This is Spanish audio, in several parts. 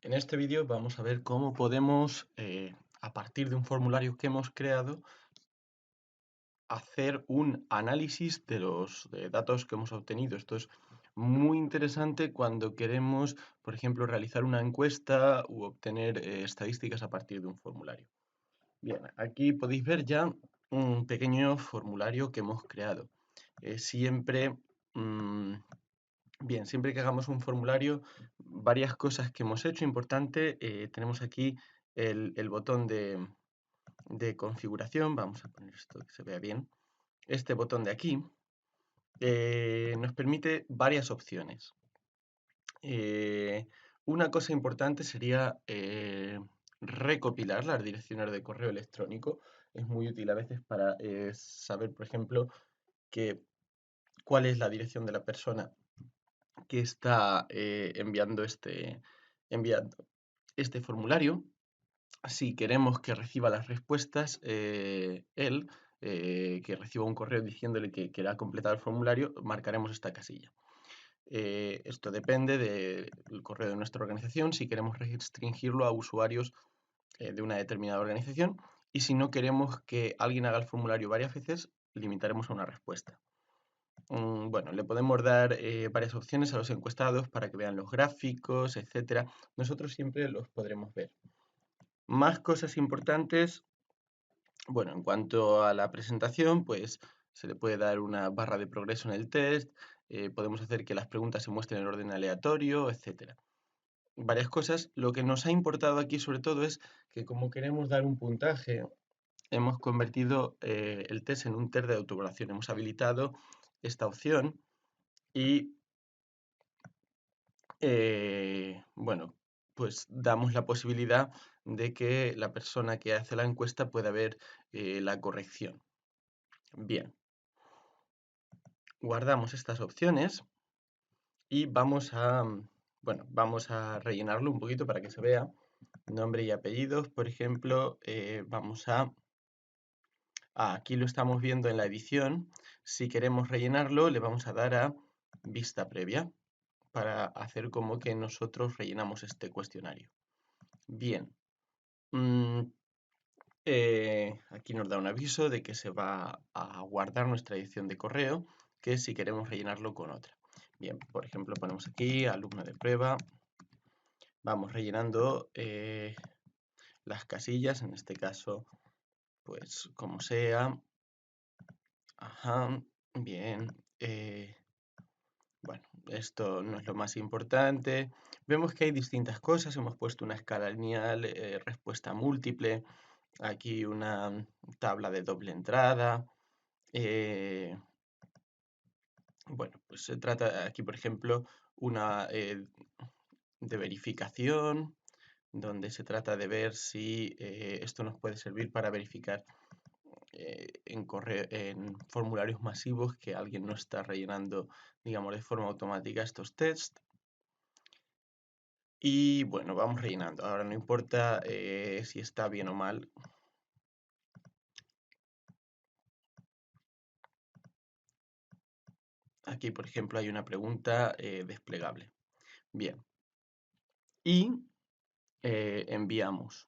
En este vídeo vamos a ver cómo podemos, a partir de un formulario que hemos creado, hacer un análisis de los datos que hemos obtenido. Esto es muy interesante cuando queremos, por ejemplo, realizar una encuesta u obtener estadísticas a partir de un formulario. Bien, aquí podéis ver ya un pequeño formulario que hemos creado. Siempre mm, Bien, siempre que hagamos un formulario, varias cosas que hemos hecho. Importante, tenemos aquí el botón de configuración. Vamos a poner esto que se vea bien. Este botón de aquí nos permite varias opciones. Eh, una cosa importante sería recopilar las direcciones de correo electrónico. Es muy útil a veces para saber, por ejemplo, que, cuál es la dirección de la persona que está enviando este formulario. Si queremos que reciba las respuestas, que reciba un correo diciéndole que ha completado el formulario, marcaremos esta casilla. Esto depende del correo de nuestra organización, si queremos restringirlo a usuarios de una determinada organización, y si no queremos que alguien haga el formulario varias veces, limitaremos a una respuesta. Bueno, le podemos dar varias opciones a los encuestados para que vean los gráficos, etcétera. Nosotros siempre los podremos ver. Más cosas importantes, bueno, en cuanto a la presentación, pues se le puede dar una barra de progreso en el test, podemos hacer que las preguntas se muestren en orden aleatorio, etcétera. Varias cosas. Lo que nos ha importado aquí sobre todo es que como queremos dar un puntaje, hemos convertido el test en un test de autoevaluación. Hemos habilitado esta opción y bueno, pues damos la posibilidad de que la persona que hace la encuesta pueda ver la corrección. Bien, guardamos estas opciones y vamos a rellenarlo un poquito para que se vea. Nombre y apellidos, por ejemplo, aquí lo estamos viendo en la edición. Si queremos rellenarlo, le vamos a dar a vista previa para hacer como que nosotros rellenamos este cuestionario. Bien. Mm, Aquí nos da un aviso de que se va a guardar nuestra dirección de correo, que si queremos rellenarlo con otra. Bien, por ejemplo, ponemos aquí alumno de prueba, vamos rellenando las casillas, en este caso, pues como sea. Ajá, bien. Bueno, esto no es lo más importante. Vemos que hay distintas cosas, hemos puesto una escala lineal, respuesta múltiple, aquí una tabla de doble entrada. eh, bueno, pues se trata aquí, por ejemplo, una de verificación, donde se trata de ver si esto nos puede servir para verificar en formularios masivos que alguien no está rellenando, digamos, de forma automática estos tests. Y bueno, vamos rellenando. Ahora no importa si está bien o mal. Aquí, por ejemplo, hay una pregunta desplegable. Bien. Y enviamos.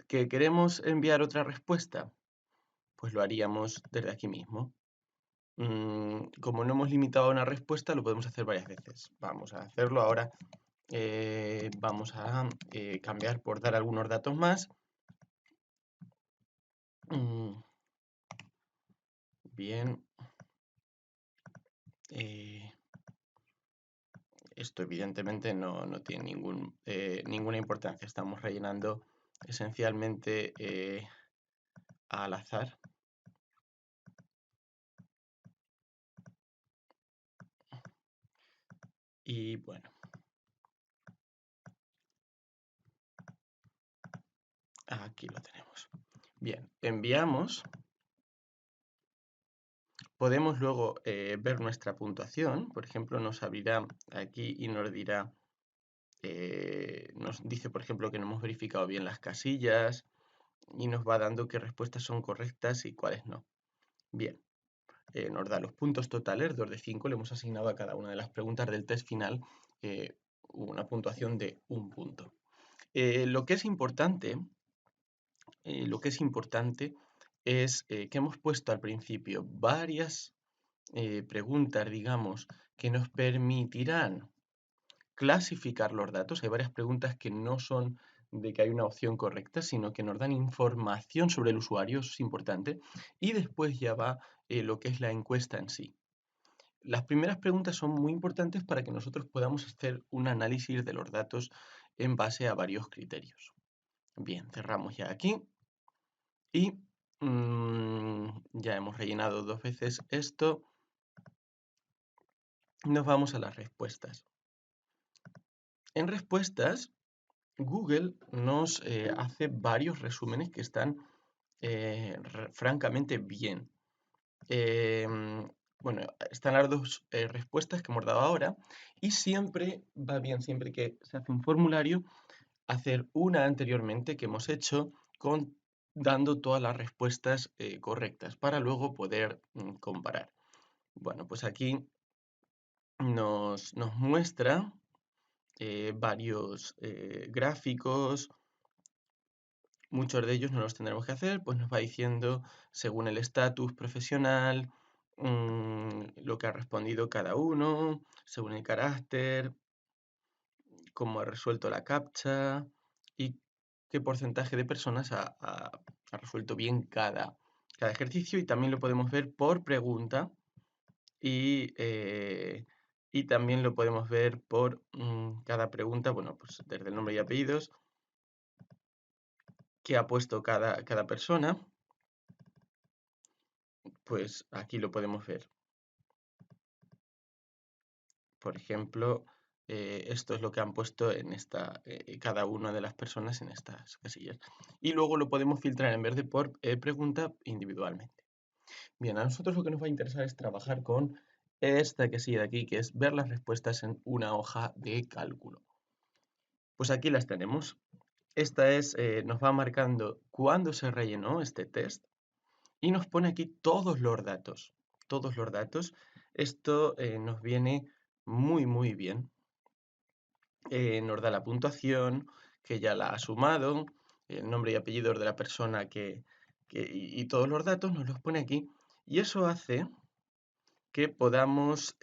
¿Que queremos enviar otra respuesta? Pues lo haríamos desde aquí mismo. Como no hemos limitado a una respuesta, lo podemos hacer varias veces. Vamos a hacerlo ahora. Vamos a cambiar por dar algunos datos más. Mm, Bien. eh, Esto evidentemente no tiene ninguna importancia. Estamos rellenando esencialmente al azar. Y bueno, aquí lo tenemos. Bien, enviamos. Podemos luego ver nuestra puntuación. Por ejemplo, nos abrirá aquí y nos dirá, nos dice, por ejemplo, que no hemos verificado bien las casillas y nos va dando qué respuestas son correctas y cuáles no. Bien, nos da los puntos totales, 2 de 5, le hemos asignado a cada una de las preguntas del test final una puntuación de 1 punto. Lo que es importante es que hemos puesto al principio varias preguntas, digamos, que nos permitirán clasificar los datos. Hay varias preguntas que no son de que hay una opción correcta, sino que nos dan información sobre el usuario, eso es importante. Y después ya va lo que es la encuesta en sí. Las primeras preguntas son muy importantes para que nosotros podamos hacer un análisis de los datos en base a varios criterios. Bien, cerramos ya aquí y ya hemos rellenado 2 veces esto. Nos vamos a las respuestas. En respuestas, Google nos hace varios resúmenes que están francamente bien. Bueno, están las dos respuestas que hemos dado ahora y siempre va bien, siempre que se hace un formulario, hacer una anteriormente que hemos hecho dando todas las respuestas correctas para luego poder comparar. Bueno, pues aquí nos muestra varios gráficos. Muchos de ellos no los tendremos que hacer, pues nos va diciendo según el estatus profesional, lo que ha respondido cada uno, según el carácter, cómo ha resuelto la captcha y qué porcentaje de personas ha resuelto bien cada ejercicio. Y también lo podemos ver por pregunta y también lo podemos ver por cada pregunta, bueno, pues desde el nombre y apellidos que ha puesto cada persona, pues aquí lo podemos ver. Por ejemplo, esto es lo que han puesto en cada una de las personas en estas casillas. Y luego lo podemos filtrar en vez de por pregunta individualmente. Bien, a nosotros lo que nos va a interesar es trabajar con esta casilla de aquí, que es ver las respuestas en una hoja de cálculo. Pues aquí las tenemos. Esta nos va marcando cuándo se rellenó este test y nos pone aquí todos los datos. Todos los datos. Esto nos viene muy bien. Nos da la puntuación, que ya la ha sumado, el nombre y apellido de la persona y todos los datos nos los pone aquí. Y eso hace que podamos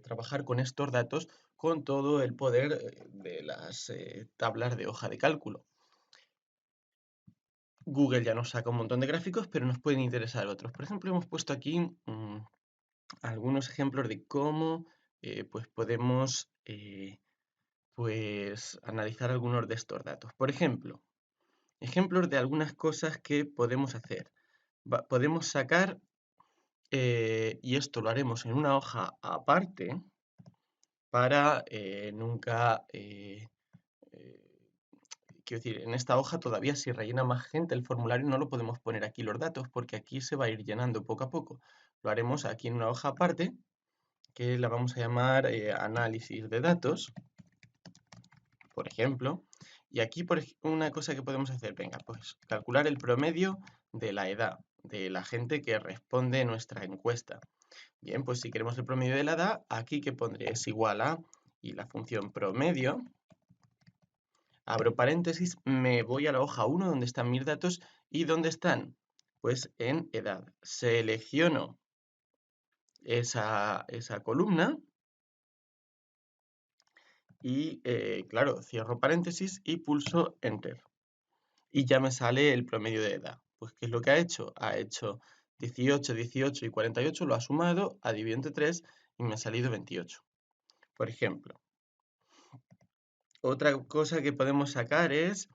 trabajar con estos datos con todo el poder de las tablas de hoja de cálculo. Google ya nos saca un montón de gráficos, pero nos pueden interesar otros. Por ejemplo, hemos puesto aquí algunos ejemplos de cómo pues podemos pues, analizar algunos de estos datos. Por ejemplo, ejemplos de algunas cosas que podemos hacer. Podemos sacar, y esto lo haremos en una hoja aparte, para nunca, quiero decir, en esta hoja todavía si rellena más gente el formulario no lo podemos poner aquí los datos porque aquí se va a ir llenando poco a poco. Lo haremos aquí en una hoja aparte que la vamos a llamar análisis de datos, por ejemplo. Y aquí una cosa que podemos hacer, venga, pues calcular el promedio de la edad de la gente que responde nuestra encuesta. Bien, pues si queremos el promedio de la edad, aquí que pondré es igual a, y la función promedio, abro paréntesis, me voy a la hoja 1 donde están mis datos y ¿dónde están? Pues en edad. Selecciono esa columna y, claro, cierro paréntesis y pulso Enter. Y ya me sale el promedio de edad. Pues, ¿qué es lo que ha hecho? Ha hecho 18, 18 y 48, lo ha sumado, ha dividido entre 3 y me ha salido 28. Por ejemplo, otra cosa que podemos sacar es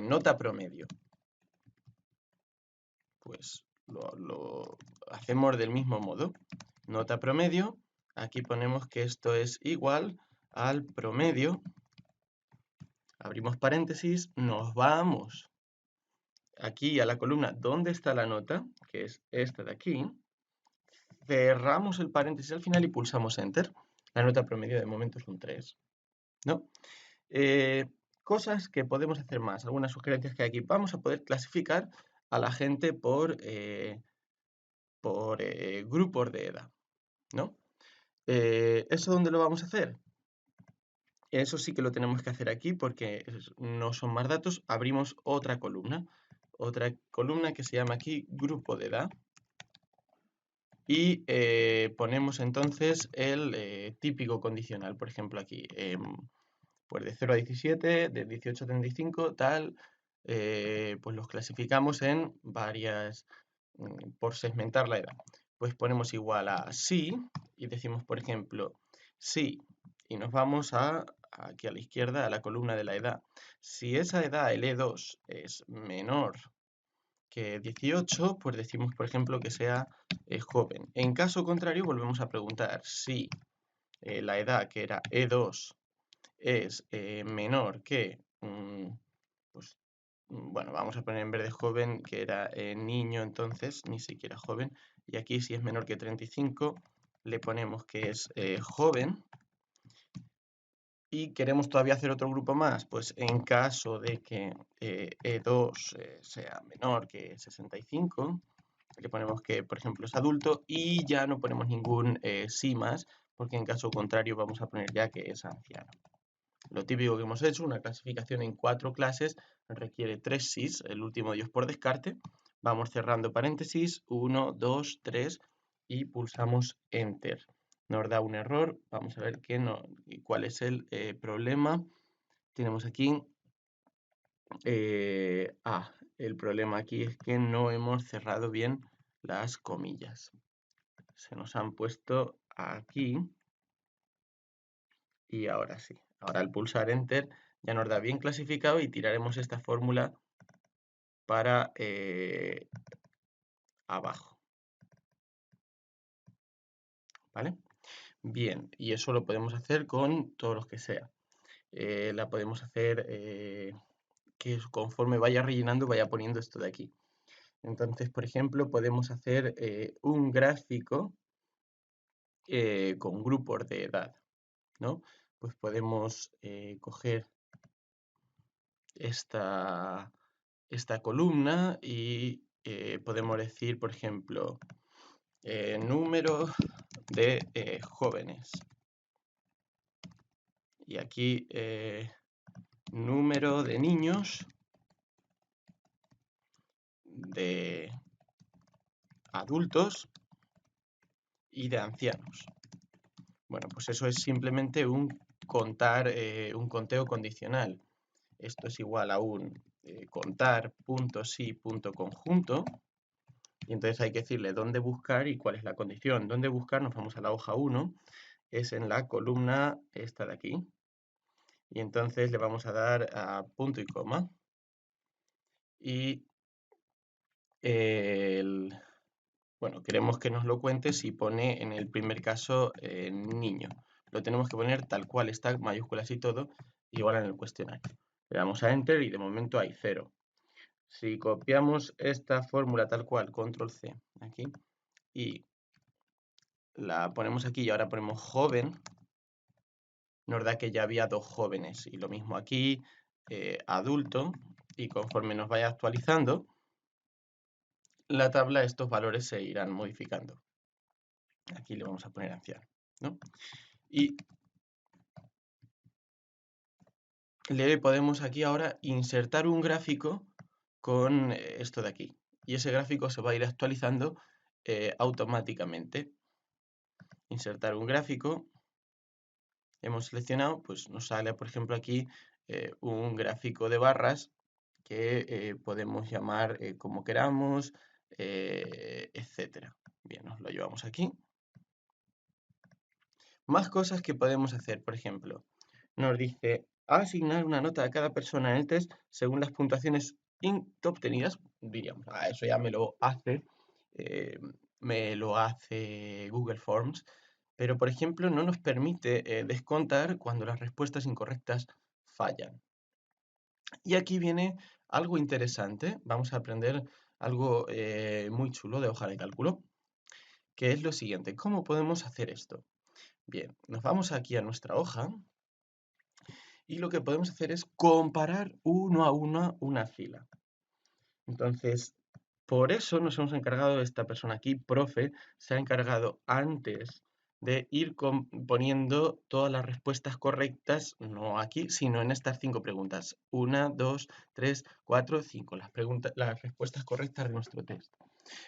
nota promedio. Pues lo hacemos del mismo modo. Nota promedio, aquí ponemos que esto es igual al promedio. Abrimos paréntesis, nos vamos aquí a la columna ¿dónde está la nota? Que es esta de aquí. Cerramos el paréntesis al final y pulsamos Enter. La nota promedio de momento es un 3, ¿no? Cosas que podemos hacer más, algunas sugerencias que hay aquí. Vamos a poder clasificar a la gente por grupos de edad, ¿no? ¿Eso dónde lo vamos a hacer? Eso sí que lo tenemos que hacer aquí porque no son más datos. Abrimos otra columna que se llama aquí grupo de edad. Y ponemos entonces el típico condicional, por ejemplo aquí, pues de 0 a 17, de 18 a 35, tal, pues los clasificamos en varias, por segmentar la edad. Pues ponemos igual a sí y decimos, por ejemplo, sí, y nos vamos aquí a la izquierda, a la columna de la edad. Si esa edad, el E2, es menor que 18, pues decimos, por ejemplo, que sea joven. En caso contrario, volvemos a preguntar si la edad, que era E2, es menor que, pues, bueno, vamos a poner en vez de joven, que era niño, entonces, ni siquiera joven. Y aquí, si es menor que 35, le ponemos que es joven. Y queremos todavía hacer otro grupo más, pues en caso de que E2 sea menor que 65, le ponemos que, por ejemplo, es adulto y ya no ponemos ningún sí más, porque en caso contrario vamos a poner ya que es anciano. Lo típico que hemos hecho, una clasificación en 4 clases, requiere 3 sís, el último de ellos por descarte. Vamos cerrando paréntesis, 1, 2, 3 y pulsamos Enter. Nos da un error, vamos a ver cuál es el problema. Tenemos aquí, el problema aquí es que no hemos cerrado bien las comillas. Se nos han puesto aquí y ahora sí. Ahora al pulsar Enter ya nos da bien clasificado y tiraremos esta fórmula para abajo. ¿Vale? Bien, y eso lo podemos hacer con todos los que sea. La podemos hacer que conforme vaya rellenando vaya poniendo esto de aquí. Entonces, por ejemplo, podemos hacer un gráfico con grupos de edad, ¿no? Pues podemos coger esta columna y podemos decir, por ejemplo, número de jóvenes. Y aquí número de niños, de adultos y de ancianos. Bueno, pues eso es simplemente un conteo condicional. Esto es igual a un contar.sí.conjunto. Y entonces hay que decirle dónde buscar y cuál es la condición. Dónde buscar, nos vamos a la hoja 1, es en la columna esta de aquí. Y entonces le vamos a dar a punto y coma. Y bueno, queremos que nos lo cuente si pone en el primer caso niño. Lo tenemos que poner tal cual está, mayúsculas y todo, igual en el cuestionario. Le damos a Enter y de momento hay 0. Si copiamos esta fórmula tal cual, control C, aquí, y la ponemos aquí y ahora ponemos joven, nos da que ya había 2 jóvenes. Y lo mismo aquí, adulto, y conforme nos vaya actualizando, la tabla, estos valores se irán modificando. Aquí le vamos a poner anciano, ¿no? Y le podemos aquí ahora insertar un gráfico con esto de aquí. Y ese gráfico se va a ir actualizando automáticamente. Insertar un gráfico. Hemos seleccionado, pues nos sale, por ejemplo, aquí un gráfico de barras que podemos llamar como queramos, etcétera. Bien, nos lo llevamos aquí. Más cosas que podemos hacer, por ejemplo, nos dice asignar una nota a cada persona en el test según las puntuaciones obtenidas. Diríamos, eso ya me lo hace Google Forms, pero por ejemplo no nos permite descontar cuando las respuestas incorrectas fallan. Y aquí viene algo interesante, vamos a aprender algo muy chulo de hoja de cálculo, que es lo siguiente, ¿cómo podemos hacer esto? Bien, nos vamos aquí a nuestra hoja y lo que podemos hacer es comparar uno a uno una fila. Entonces, Por eso nos hemos encargado, esta persona aquí, profe, se ha encargado antes de ir poniendo todas las respuestas correctas, no aquí, sino en estas 5 preguntas. 1, 2, 3, 4, 5, las respuestas correctas de nuestro test.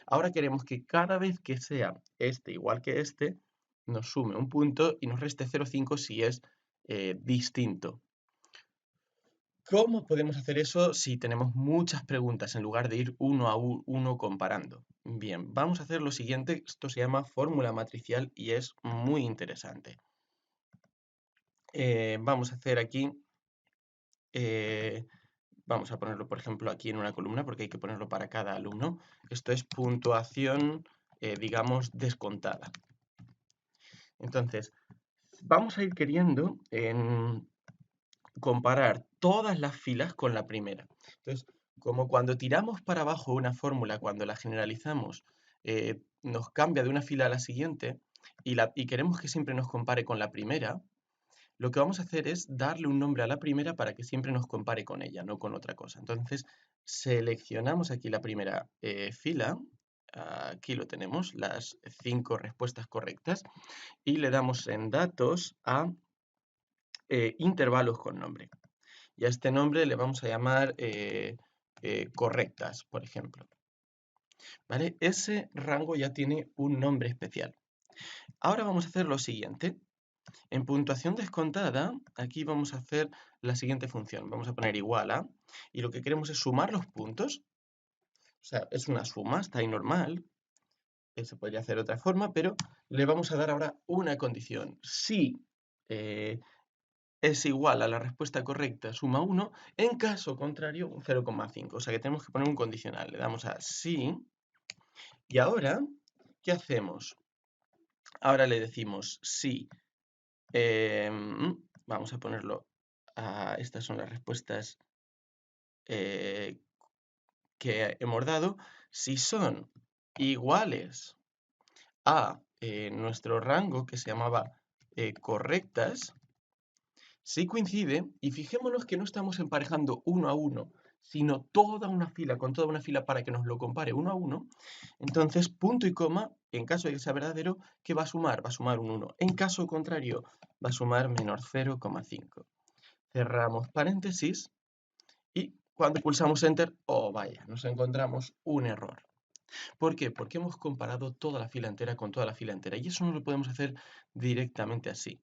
Ahora queremos que cada vez que sea este igual que este, nos sume un punto y nos reste 0,5 si es distinto. ¿Cómo podemos hacer eso si tenemos muchas preguntas en lugar de ir uno a uno comparando? Bien, vamos a hacer lo siguiente. Esto se llama fórmula matricial y es muy interesante. Vamos a hacer aquí, vamos a ponerlo, por ejemplo, aquí en una columna porque hay que ponerlo para cada alumno. Esto es puntuación, digamos, descontada. Entonces, vamos a ir queriendo comparar todas las filas con la primera. Entonces, como cuando tiramos para abajo una fórmula, cuando la generalizamos, nos cambia de una fila a la siguiente y queremos que siempre nos compare con la primera, lo que vamos a hacer es darle un nombre a la primera para que siempre nos compare con ella, no con otra cosa. Entonces, seleccionamos aquí la primera fila, aquí lo tenemos, las 5 respuestas correctas, y le damos en datos a intervalos con nombre. Y a este nombre le vamos a llamar correctas, por ejemplo. ¿Vale? Ese rango ya tiene un nombre especial. Ahora vamos a hacer lo siguiente. En puntuación descontada, aquí vamos a hacer la siguiente función. Vamos a poner igual a, y lo que queremos es sumar los puntos. O sea, es una suma, está ahí normal. Se podría hacer de otra forma, pero le vamos a dar ahora una condición. Si es igual a la respuesta correcta, suma 1, en caso contrario, un 0,5. O sea que tenemos que poner un condicional. Le damos a sí. Y ahora, ¿qué hacemos? Ahora le decimos sí. Vamos a ponerlo. Estas son las respuestas que hemos dado. Si son iguales a nuestro rango, que se llamaba correctas, sí coincide, y fijémonos que no estamos emparejando uno a uno, sino toda una fila con toda una fila para que nos lo compare uno a uno. Entonces, punto y coma, en caso de que sea verdadero, ¿qué va a sumar? Va a sumar un 1. En caso contrario, va a sumar menos 0,5. Cerramos paréntesis y cuando pulsamos Enter, oh vaya, nos encontramos un error. ¿Por qué? Porque hemos comparado toda la fila entera con toda la fila entera y eso no lo podemos hacer directamente así.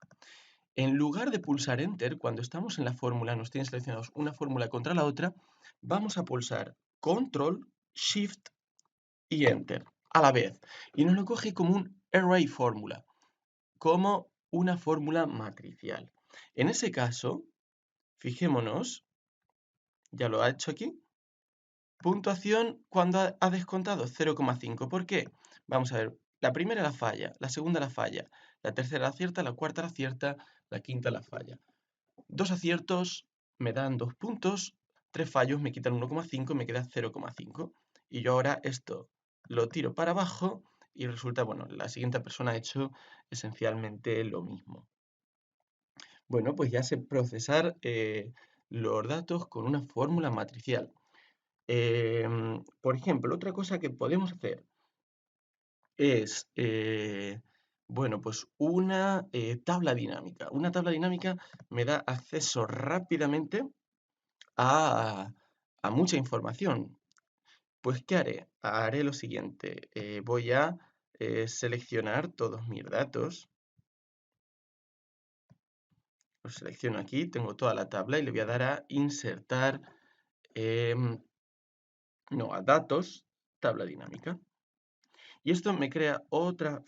En lugar de pulsar Enter, cuando estamos en la fórmula, nos tiene seleccionados una fórmula contra la otra, vamos a pulsar Control, Shift y Enter a la vez. Y nos lo coge como un array fórmula, como una fórmula matricial. En ese caso, fijémonos, ya lo ha hecho aquí, puntuación cuando ha descontado 0,5. ¿Por qué? Vamos a ver, la primera la falla, la segunda la falla, la tercera la acierta, la cuarta la acierta, la quinta la falla. 2 aciertos me dan 2 puntos, 3 fallos me quitan 1,5, me queda 0,5. Y yo ahora esto lo tiro para abajo y resulta, bueno, la siguiente persona ha hecho esencialmente lo mismo. Bueno, pues ya sé procesar los datos con una fórmula matricial. Por ejemplo, otra cosa que podemos hacer es, bueno, pues una tabla dinámica. Una tabla dinámica me da acceso rápidamente a, a mucha información. Pues, ¿qué haré? Haré lo siguiente. Voy a seleccionar todos mis datos. Los selecciono aquí, tengo toda la tabla y le voy a dar a insertar, no, a datos, tabla dinámica. Y esto me crea otra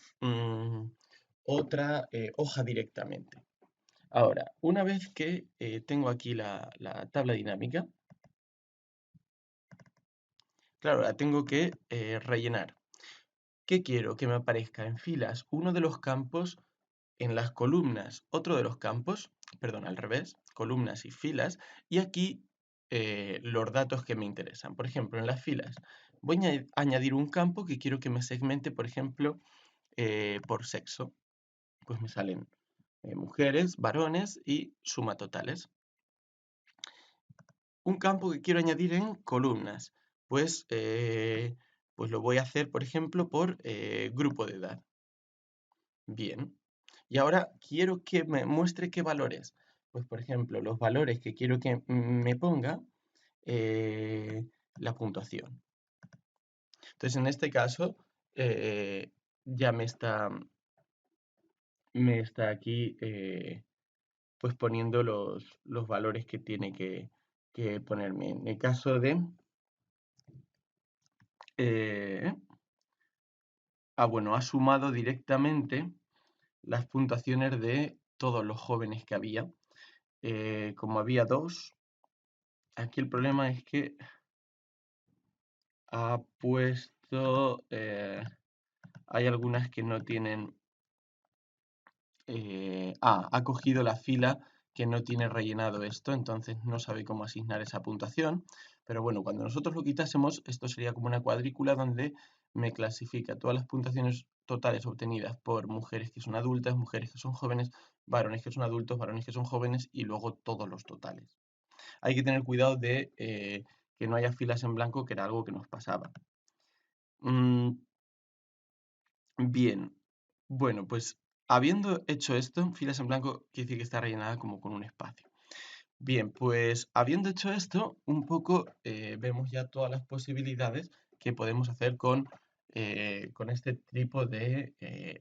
hoja directamente. Ahora, una vez que tengo aquí la tabla dinámica, claro, la tengo que rellenar. ¿Qué quiero? Que me aparezca en filas uno de los campos, en las columnas otro de los campos, perdón, al revés, columnas y filas, y aquí los datos que me interesan. Por ejemplo, en las filas voy a añadir un campo que quiero que me segmente, por ejemplo, por sexo. Pues me salen mujeres, varones y suma totales. Un campo que quiero añadir en columnas, pues Pues lo voy a hacer, por ejemplo, por grupo de edad. Bien. Y ahora quiero que me muestre qué valores. Pues, por ejemplo, los valores que quiero que me ponga, la puntuación. Entonces, en este caso, ya me está aquí pues poniendo los valores que tiene que ponerme. En el caso de... eh, bueno, ha sumado directamente las puntuaciones de todos los jóvenes que había. Como había dos, aquí el problema es que ha puesto... hay algunas que no tienen... ha cogido la fila que no tiene rellenado esto, entonces no sabe cómo asignar esa puntuación. Pero bueno, cuando nosotros lo quitásemos, esto sería como una cuadrícula donde me clasifica todas las puntuaciones totales obtenidas por mujeres que son adultas, mujeres que son jóvenes, varones que son adultos, varones que son jóvenes y luego todos los totales. Hay que tener cuidado de que no haya filas en blanco, que era algo que nos pasaba. Mm, Bien, bueno, pues habiendo hecho esto, filas en blanco quiere decir que está rellenada como con un espacio. Bien, pues habiendo hecho esto, un poco vemos ya todas las posibilidades que podemos hacer con este tipo de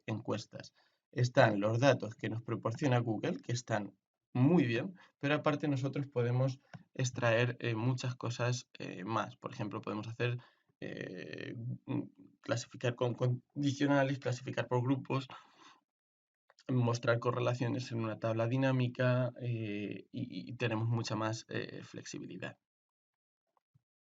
encuestas. Están los datos que nos proporciona Google, que están muy bien, pero aparte nosotros podemos extraer muchas cosas más. Por ejemplo, podemos hacer eh, mm, clasificar con condicionales, clasificar por grupos, mostrar correlaciones en una tabla dinámica y tenemos mucha más flexibilidad.